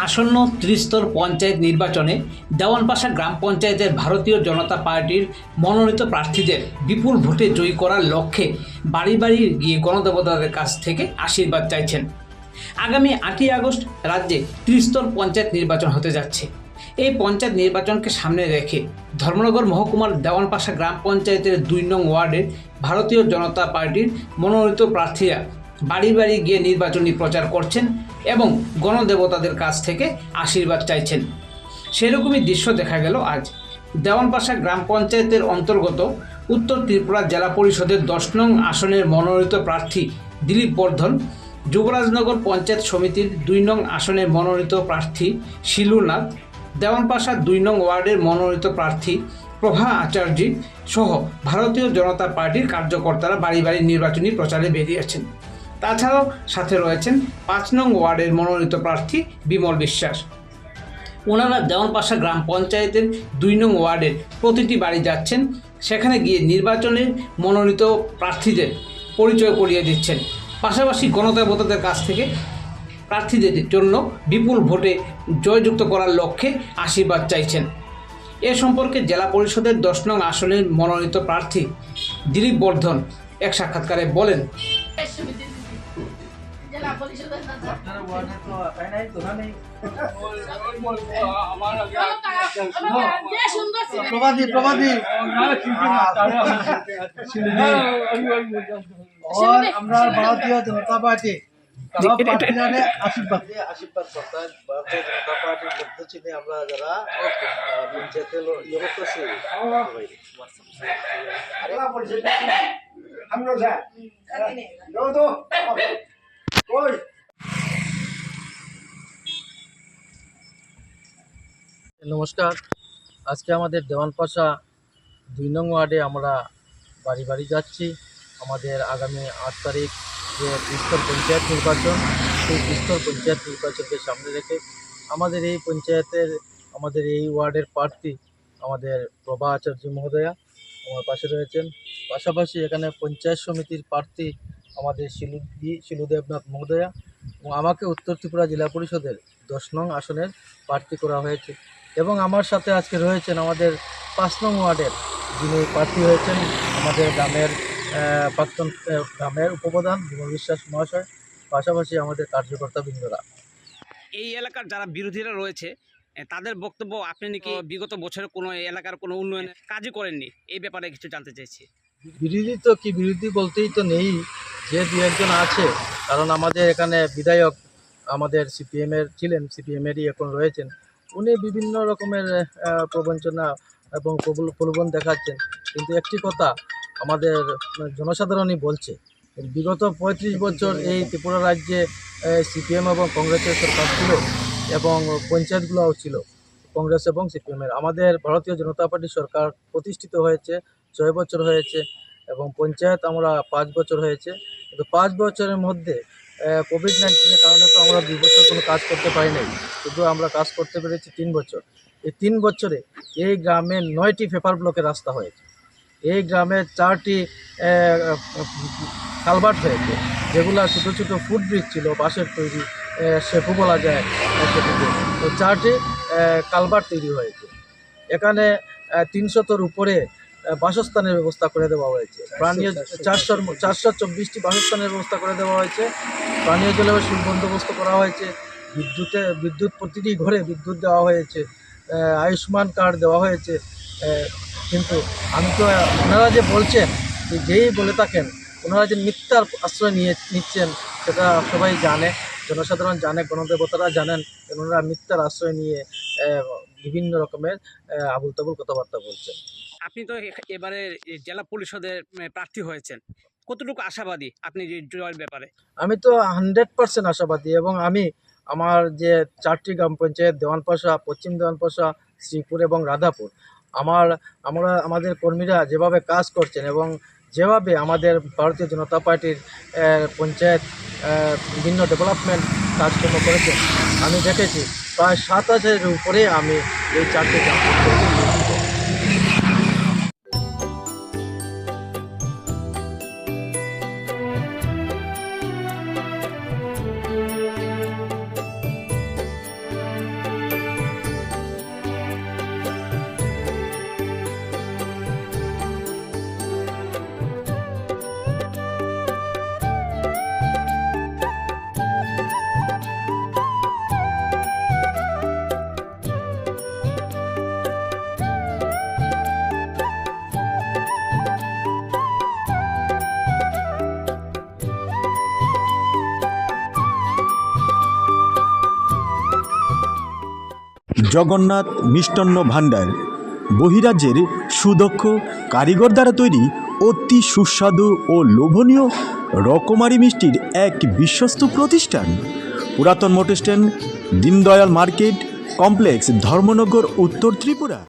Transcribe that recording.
আসন্ন ত্রিস্তর পঞ্চায়েত নির্বাচনে দেওয়ানপাশা গ্রাম পঞ্চায়েতের ভারতীয় জনতা পার্টির মনোনীত প্রার্থীদের বিপুল ভোটে জয়ী করার লক্ষ্যে বাড়ি বাড়ি গিয়ে গণদেবতাদের কাছ থেকে আশীর্বাদ চাইছেন। আগামী 8ই আগস্ট রাজ্যে ত্রিস্তর পঞ্চায়েত নির্বাচন হতে যাচ্ছে। এই পঞ্চায়েত নির্বাচনকে সামনে রেখে ধর্মনগর মহকুমার দেওয়ানপাশা গ্রাম পঞ্চায়েতের 2 নং ওয়ার্ডের ভারতীয় জনতা পার্টির মনোনীত প্রার্থীরা বাড়ি বাড়ি গিয়ে নির্বাচনী প্রচার করছেন এবং গণদেবতাদের কাছ থেকে আশীর্বাদ চাইছেন। সেরকমই দৃশ্য দেখা গেল আজ দেওয়ানপাশা গ্রাম পঞ্চায়েতের অন্তর্গত উত্তর ত্রিপুরা জেলা পরিষদের 10 নং আসনের মনোনীত প্রার্থী দিলীপ বর্ধন, যুবরাজনগর পঞ্চায়েত সমিতির 2 নং আসনের মনোনীত প্রার্থী শিলুনাথ, দেওয়ানপাশা 2 নং ওয়ার্ডের মনোনীত প্রার্থী প্রভা আচার্য সহ ভারতীয় জনতা পার্টির কার্যকর্তারা বাড়ি বাড়ি নির্বাচনী প্রচারে বেরিয়েছেন। তাছাড়াও সাথে রয়েছেন 5 নং ওয়ার্ডের মনোনীত প্রার্থী বিমল বিশ্বাস। ওনারা দেওয়ানপাশা গ্রাম পঞ্চায়েতের 2 নং ওয়ার্ডের প্রতিটি বাড়ি যাচ্ছেন, সেখানে গিয়ে নির্বাচনের মনোনীত প্রার্থীদের পরিচয় করিয়ে দিচ্ছেন। পাশাপাশি গণদেবতাদের কাছ থেকে প্রার্থীদের জন্য বিপুল ভোটে জয়যুক্ত করার লক্ষ্যে আশীর্বাদ চাইছেন। এ সম্পর্কে জেলা পরিষদের 10 নং আসনের মনোনীত প্রার্থী দিলীপ বর্ধন এক সাক্ষাৎকারে বলেন, আমরা ভারতীয় জনতা পার্টি আশীর্বাদ ভারতীয় জনতা পার্টির মধ্যে চিনি আমরা যারা পঞ্চায়েতের ইয়ে করতেছি নমস্কার। আজকে আমাদের দেওয়ানপাশা 2 নং ওয়ার্ডে আমরা বাড়ি বাড়ি যাচ্ছি। আমাদের আগামী 8 তারিখ যে ত্রিস্তর পঞ্চায়েত নির্বাচন, সেই ত্রিস্তর পঞ্চায়েত নির্বাচনকে সামনে রেখে আমাদের এই পঞ্চায়েতের আমাদের এই ওয়ার্ডের প্রার্থী আমাদের প্রভা আচার্য মহোদয়া আমার পাশে রয়েছেন। পাশাপাশি এখানে পঞ্চায়েত সমিতির প্রার্থী আমাদের শিলুদেবনাথ মহোদয়া এবং আমাকে উত্তর ত্রিপুরা জেলা পরিষদের 10 নং আসনের প্রার্থী করা হয়েছে। এবং আমার সাথে আজকে রয়েছেন আমাদের 5 নং ওয়ার্ডের যিনি প্রার্থী হয়েছেন আমাদের গ্রামের প্রাক্তন গ্রামের উপপ্রধান বিমল বিশ্বাস মহাশয়, পাশাপাশি আমাদের কার্যকর্তা বৃন্দরা। এই এলাকার যারা বিরোধীরা রয়েছে তাদের বক্তব্য, আপনি নাকি বিগত বছরে কোনো এলাকার কোনো উন্নয়নের কাজই করেননি, এই ব্যাপারে কিছু জানতে চাইছি। বিরোধী তো কি, বিরোধী বলতেই তো নেই, যে 2-1 আছে। কারণ আমাদের এখানে বিধায়ক আমাদের সিপিএমের ছিলেন, সিপিএমেরই এখন রয়েছেন। উনি বিভিন্ন রকমের প্রবঞ্চনা এবং প্রলোভন দেখাচ্ছেন। কিন্তু একটি কথা আমাদের জনসাধারণই বলছে, বিগত 35 বছর এই ত্রিপুরা রাজ্যে সিপিএম এবং কংগ্রেসের সরকার ছিল এবং পঞ্চায়েতগুলোও ছিল কংগ্রেস এবং সিপিএমের। আমাদের ভারতীয় জনতা পার্টির সরকার প্রতিষ্ঠিত হয়েছে 6 বছর হয়েছে এবং পঞ্চায়েত আমরা 5 বছর হয়েছে। কিন্তু 5 বছরের মধ্যে কোভিড-19-এর কারণে তো আমরা 2 বছর কোনো কাজ করতে পারি নাই, শুধু আমরা কাজ করতে পেরেছি 3 বছর। এই 3 বছরে এই গ্রামে 9টি পেপার ব্লকের রাস্তা হয়েছে, এই গ্রামে 4টি কালভার্ট হয়েছে, যেগুলো ছোটো ছোটো ফুটব্রিজ ছিল বাঁশের তৈরি, সেতু বলা যায় সেতুতে। তো 4টি কালভার্ট তৈরি হয়েছে। এখানে 300-র উপরে বাসস্থানের ব্যবস্থা করে দেওয়া হয়েছে। প্রাণীয় 424টি বাসস্থানের ব্যবস্থা করে দেওয়া হয়েছে। পানীয় জলের সুবন্দোবস্ত করা হয়েছে। বিদ্যুৎ প্রতিটি ঘরে বিদ্যুৎ দেওয়া হয়েছে। আয়ুষ্মান কার্ড দেওয়া হয়েছে। কিন্তু আমি তো ওনারা যে বলছেন, যেই বলে থাকেন, ওনারা যে মিথ্যার আশ্রয় নিচ্ছেন সেটা সবাই জানে, জনসাধারণ জানে, গণদেবতারা জানেন। ওনারা মিথ্যার আশ্রয় নিয়ে বিভিন্ন রকমের আবুল তাবুল কথাবার্তা বলছেন। আপনি তো এবারে জেলা পরিষদের প্রার্থী হয়েছেন, কতটুকু আশাবাদী আপনি জয়ের ব্যাপারে? আমি তো 100% আশাবাদী এবং আমি আমার যে 4টি গ্রাম পঞ্চায়েত দেওয়ানপাশা, পশ্চিম দেওয়ানপাশা, শ্রীপুর এবং রাধাপুর, আমাদের কর্মীরা যেভাবে কাজ করছেন এবং যেভাবে আমাদের ভারতীয় জনতা পার্টির পঞ্চায়েত বিভিন্ন ডেভেলপমেন্ট কাজকর্ম করেছেন, আমি দেখেছি প্রায় 7,000-এর উপরে আমি এই 4টি গ্রাম পঞ্চায়েত জগন্নাথ মিষ্টান্ন ভাণ্ডার বহিরাজ্যের সুদক্ষ কারিগর দ্বারা তৈরি অতি সুস্বাদু ও লোভনীয় রকমারি মিষ্টির এক বিশ্বস্ত প্রতিষ্ঠান। পুরাতন motor stand, Deendayal market complex, Dharmanagar, উত্তর ত্রিপুরা।